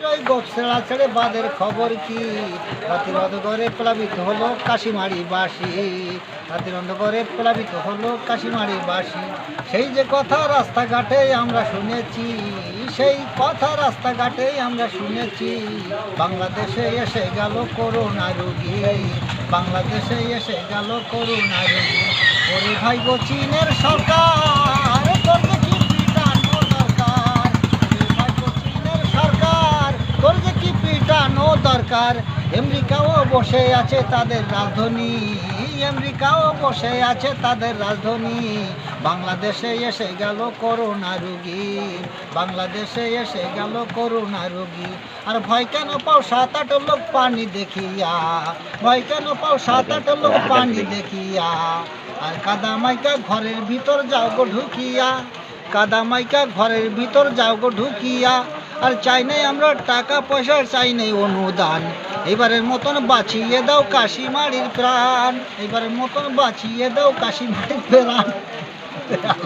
ওই গোপছেড়া ছেড়ে বাদের খবর কি? রাতের অন্ধকারে প্লাবিত হলো কাশিমারি বাসি। রাতের অন্ধকারে প্লাবিত হলো কাশিমারি বাসি। সেই যে কথা রাস্তাঘাটে আমরা শুনেছি, সেই কথা রাস্তাঘাটে আমরা শুনেছি। বাংলাদেশে এসে গেল করোনা রোগী, বাংলাদেশে এসে গেল করোনা রোগী। ওরে ভাই গো চীনের সরকার, তোর যে কি পিটানো দরকার। ওরে ভাই গো চীনের সরকার, তোর যে কি পিটানো দরকার। আমেরিকাও বসে আছে তাদের রাজধানী, আমেরিকাও বসে আছে তাদের রাজধানী। বাংলাদেশে এসে গেল করোনা রোগী, বাংলাদেশে এসে গেল করোনা রোগী। আর ভয় কেন পাও 7-8 লোক পানি দেখিয়া, ভয় কেন পাও 7-8 লোক পানি দেখিয়া। আর কাদা মাইকা ঘরের ভিতর যাও গো ঢুকিয়া, কাদা মাইকা ঘরের ভিতর যাও গো ঢুকিয়া। আর চাই নাই আমরা টাকা পয়সা, চাই নাই অনুদান। এবারের মতন বাঁচিয়ে দাও কাশিমারির প্রাণ, এবারের মতন বাঁচিয়ে দাও কাশিমারির প্রাণ।